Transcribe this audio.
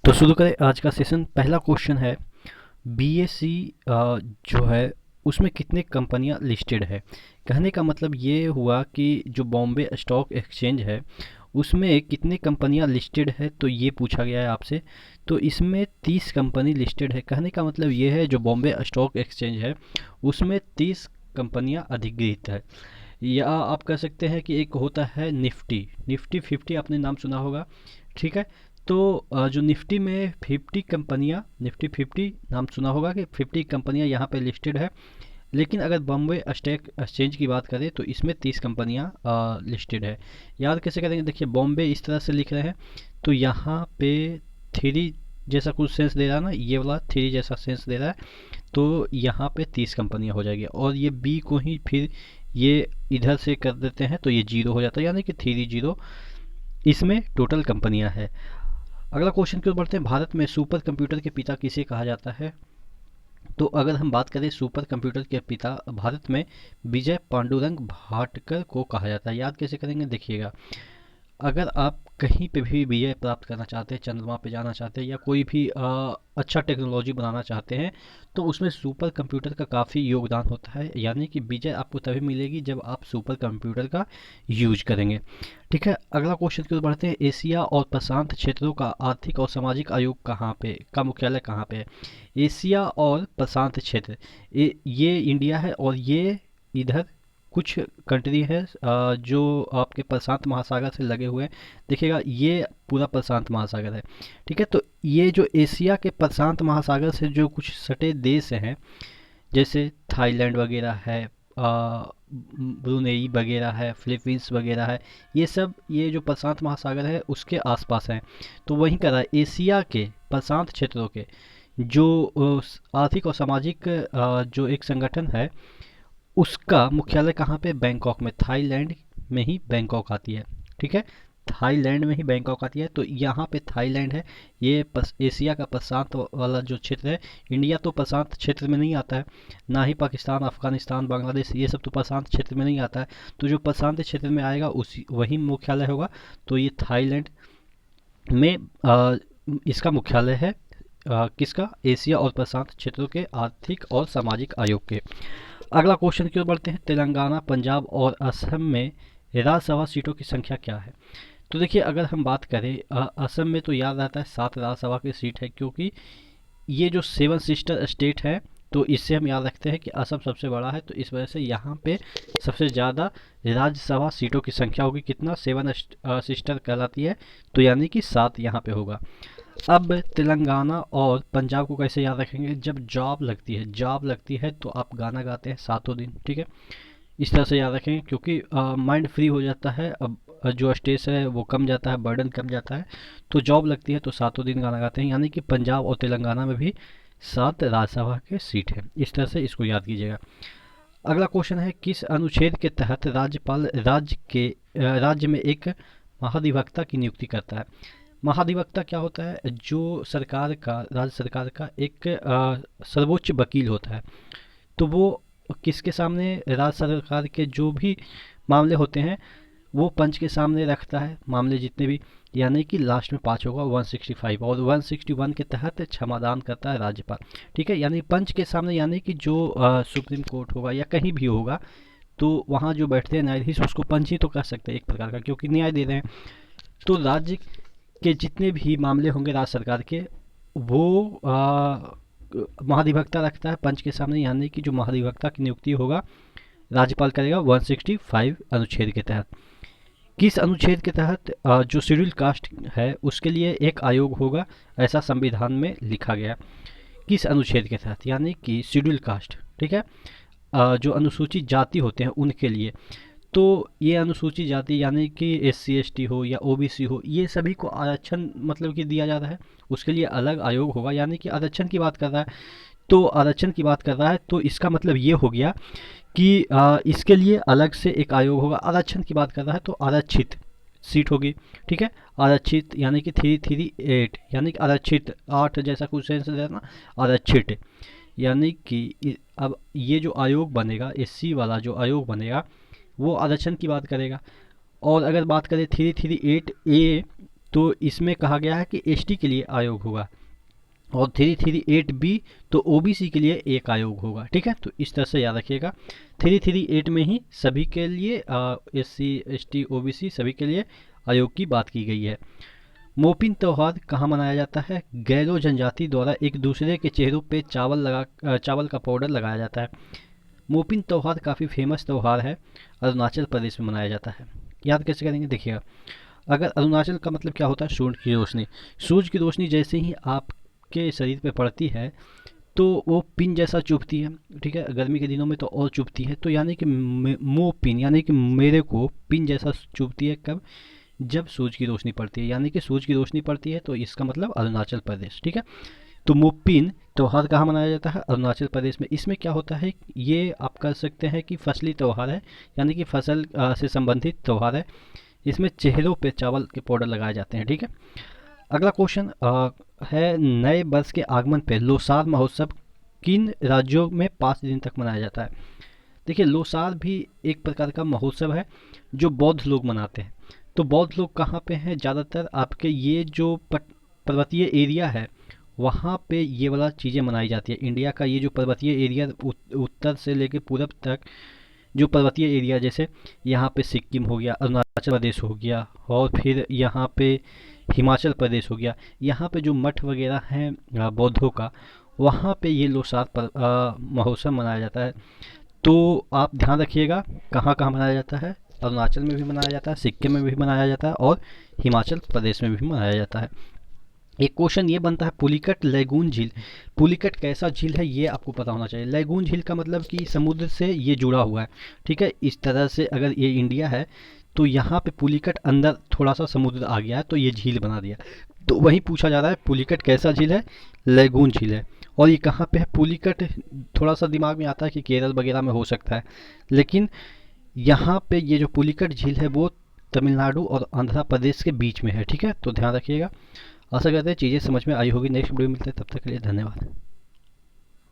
तो शुरू करें आज का सेशन। पहला क्वेश्चन है, बीएसई जो है उसमें कितने कंपनियां लिस्टेड है। कहने का मतलब ये हुआ कि जो बॉम्बे स्टॉक एक्सचेंज है उसमें कितने कंपनियां लिस्टेड है, तो ये पूछा गया है आपसे। तो इसमें 30 कंपनी लिस्टेड है। कहने का मतलब ये है जो बॉम्बे स्टॉक एक्सचेंज है उसमें 30 कंपनियां अधिकृत है। या आप कह सकते हैं कि एक होता है निफ्टी, निफ्टी 50 आपने नाम सुना होगा, ठीक है। तो जो निफ्टी में 50 कंपनियां, निफ्टी 50 नाम सुना होगा कि 50 कंपनियां यहाँ पे लिस्टेड है। लेकिन अगर बॉम्बे स्टॉक एक्सचेंज की बात करें तो इसमें 30 कंपनियां लिस्टेड है। याद कैसे करेंगे, देखिए बॉम्बे इस तरह से लिख रहे हैं तो यहाँ पे थ्री जैसा कुछ सेंस दे रहा है ना, ये वाला थ्री जैसा सेंस दे रहा है। तो यहाँ पे 30 कंपनियां हो जाएगी और ये बी को ही फिर ये इधर से कर देते हैं तो ये जीरो हो जाता है, यानी कि 30। इसमें टोटल कंपनियां है। अगला क्वेश्चन की ओर बढ़ते हैं। भारत में सुपर कंप्यूटर के पिता किसे कहा जाता है। तो अगर हम बात करें सुपर कंप्यूटर के पिता भारत में विजय पांडुरंग भाटकर को कहा जाता है। याद कैसे करेंगे, देखिएगा। अगर आप कहीं पे भी विजय प्राप्त करना चाहते हैं, चंद्रमा पे जाना चाहते हैं या कोई भी अच्छा टेक्नोलॉजी बनाना चाहते हैं तो उसमें सुपर कंप्यूटर का काफ़ी योगदान होता है। यानी कि विजय आपको तभी मिलेगी जब आप सुपर कंप्यूटर का यूज करेंगे। ठीक है, अगला क्वेश्चन की ओर बढ़ते हैं। एशिया और प्रशांत क्षेत्रों का आर्थिक और सामाजिक आयोग कहाँ पे का मुख्यालय कहाँ पे है। एशिया और प्रशांत क्षेत्र, ये इंडिया है और ये इधर कुछ कंट्री है जो आपके प्रशांत महासागर से लगे हुए हैं। देखिएगा ये पूरा प्रशांत महासागर है, ठीक है। तो ये जो एशिया के प्रशांत महासागर से जो कुछ सटे देश हैं, जैसे थाईलैंड वगैरह है, ब्रुनेई वगैरह है, फिलीपींस वगैरह है, ये सब ये जो प्रशांत महासागर है उसके आसपास हैं। तो वहीं का रहा एशिया के प्रशांत क्षेत्रों के जो आर्थिक और सामाजिक जो एक संगठन है उसका मुख्यालय कहाँ पे, बैंकॉक में। थाईलैंड में ही बैंकॉक आती है, ठीक है। थाईलैंड में ही बैंकॉक आती है तो यहाँ पे थाईलैंड है। ये एशिया का प्रशांत वाला जो क्षेत्र है। इंडिया तो प्रशांत क्षेत्र में नहीं आता है, ना ही पाकिस्तान, अफगानिस्तान, बांग्लादेश, ये सब तो प्रशांत क्षेत्र में नहीं आता है। तो जो प्रशांत क्षेत्र में आएगा उसी वही मुख्यालय होगा। तो ये थाईलैंड में इसका मुख्यालय है। किसका, एशिया और प्रशांत क्षेत्रों के आर्थिक और सामाजिक आयोग के। अगला क्वेश्चन की ओर बढ़ते हैं। तेलंगाना, पंजाब और असम में राज्यसभा सीटों की संख्या क्या है। तो देखिए अगर हम बात करें असम में तो याद रहता है 7 राज्यसभा की सीट है, क्योंकि ये जो 7 सिस्टर स्टेट है तो इससे हम याद रखते हैं कि असम सबसे बड़ा है। तो इस वजह से यहाँ पे सबसे ज़्यादा राज्यसभा सीटों की संख्या होगी। कितना, 7 सिस्टर कहलाती है तो यानी कि 7 यहाँ पे होगा। अब तेलंगाना और पंजाब को कैसे याद रखेंगे, जब जॉब लगती है, जॉब लगती है तो आप गाना गाते हैं सातों दिन, ठीक है। इस तरह से याद रखेंगे क्योंकि माइंड फ्री हो जाता है। अब जो स्ट्रेस है वो कम जाता है, बर्डन कम जाता है। तो जॉब लगती है तो सातों दिन गाना गाते हैं, यानी कि पंजाब और तेलंगाना में भी 7 राज्यसभा के सीट है। इस तरह से इसको याद कीजिएगा। अगला क्वेश्चन है, किस अनुच्छेद के तहत राज्यपाल राज्य में एक महाधिवक्ता की नियुक्ति करता है। महाधिवक्ता क्या होता है, जो सरकार का, राज्य सरकार का एक सर्वोच्च वकील होता है। तो वो किसके सामने, राज्य सरकार के जो भी मामले होते हैं वो पंच के सामने रखता है, मामले जितने भी। यानी कि लास्ट में 5 होगा 165, और 161 के तहत क्षमादान करता है राज्यपाल, ठीक है। यानी पंच के सामने, यानी कि जो सुप्रीम कोर्ट होगा या कहीं भी होगा तो वहाँ जो बैठते हैं न्यायाधीश उसको पंच ही तो कह सकते हैं एक प्रकार का, क्योंकि न्याय दे रहे हैं। तो राज्य के जितने भी मामले होंगे राज्य सरकार के वो महाधिवक्ता रखता है पंच के सामने, यानी कि जो महाधिवक्ता की नियुक्ति होगा राज्यपाल करेगा 165 अनुच्छेद के तहत। किस अनुच्छेद के तहत, जो शेड्यूल कास्ट है उसके लिए एक आयोग होगा, ऐसा संविधान में लिखा गया। किस अनुच्छेद के तहत, यानी कि शेड्यूल कास्ट, ठीक है। जो अनुसूचित जाति होते हैं उनके लिए। तो ये अनुसूचित जाति यानी कि SC ST हो या OBC हो, ये सभी को आरक्षण मतलब कि दिया जा रहा है, उसके लिए अलग आयोग होगा। यानी कि आरक्षण की बात कर रहा है तो आरक्षण की बात कर रहा है तो इसका मतलब ये हो गया कि इसके लिए अलग से एक आयोग होगा। आरक्षण की बात कर रहा है तो आरक्षित सीट होगी, ठीक है। आरक्षित यानी कि 338, यानी कि आरक्षित 8 जैसा कुछ सेंस देना, आरक्षित। यानी कि अब ये जो आयोग बनेगा, SC वाला जो आयोग बनेगा वो आरक्षण की बात करेगा। और अगर बात करें 338A तो इसमें कहा गया है कि एसटी के लिए आयोग होगा, और 338 बी तो ओबीसी के लिए एक आयोग होगा। ठीक है, तो इस तरह से याद रखिएगा। 338 में ही सभी के लिए एससी एसटी ओबीसी सभी के लिए आयोग की बात की गई है। मोपिन त्यौहार कहाँ मनाया जाता है? गैरो जनजाति द्वारा एक दूसरे के चेहरों पे चावल का पाउडर लगाया जाता है। मोपिन त्यौहार काफ़ी फेमस त्यौहार है, अरुणाचल प्रदेश में मनाया जाता है। याद कैसे करेंगे, देखिएगा। अगर अरुणाचल का मतलब क्या होता है? सूरज की रोशनी। सूरज की रोशनी जैसे ही आपके शरीर पे पड़ती है तो वो पिन जैसा चुभती है। ठीक है, गर्मी के दिनों में तो और चुभती है। तो यानी कि मो पिन यानी कि मेरे को पिन जैसा चुभती है कब? जब सूरज की रोशनी पड़ती है। यानी कि सूरज की रोशनी पड़ती है तो इसका मतलब अरुणाचल प्रदेश। ठीक है, तो मोपिन त्यौहार कहाँ मनाया जाता है? अरुणाचल प्रदेश में। इसमें क्या होता है, ये आप कर सकते हैं कि फसली त्यौहार है, यानी कि फसल से संबंधित त्यौहार है। इसमें चेहरों पे चावल के पाउडर लगाए जाते हैं। ठीक है, अगला क्वेश्चन है, नए वर्ष के आगमन पे लोसार महोत्सव किन राज्यों में 5 दिन तक मनाया जाता है? देखिए, लोसार भी एक प्रकार का महोत्सव है जो बौद्ध लोग मनाते हैं। तो बौद्ध लोग कहाँ पे हैं? ज़्यादातर आपके ये जो पर्वतीय एरिया है वहाँ पे ये वाला चीज़ें मनाई जाती है। इंडिया का ये जो पर्वतीय एरिया उत्तर से लेकर पूरब तक जो पर्वतीय एरिया, जैसे यहाँ पे सिक्किम हो गया, अरुणाचल प्रदेश हो गया, और फिर यहाँ पे हिमाचल प्रदेश हो गया, यहाँ पे जो मठ वगैरह हैं बौद्धों का, वहाँ पे ये लोसार महोत्सव मनाया जाता है। तो आप ध्यान रखिएगा कहाँ कहाँ मनाया जाता है। अरुणाचल में भी मनाया जाता है, सिक्किम में भी मनाया जाता है, और हिमाचल प्रदेश में भी मनाया जाता है। एक क्वेश्चन ये बनता है, पुलिकट लैगून झील। पुलिकट कैसा झील है ये आपको पता होना चाहिए। लैगून झील का मतलब कि समुद्र से ये जुड़ा हुआ है। ठीक है, इस तरह से अगर ये इंडिया है तो यहाँ पे पुलिकट अंदर थोड़ा सा समुद्र आ गया है तो ये झील बना दिया। तो वही पूछा जा रहा है, पुलिकट कैसा झील है? लैगून झील है। और ये कहाँ पे है पुलिकट? थोड़ा सा दिमाग में आता है कि केरल वगैरह में हो सकता है, लेकिन यहाँ पे ये जो पुलिकट झील है वो तमिलनाडु और आंध्र प्रदेश के बीच में है। ठीक है, तो ध्यान रखिएगा। आशा करते हैं चीज़ें समझ में आई होगी। नेक्स्ट वीडियो मिलते हैं, तब तक के लिए धन्यवाद।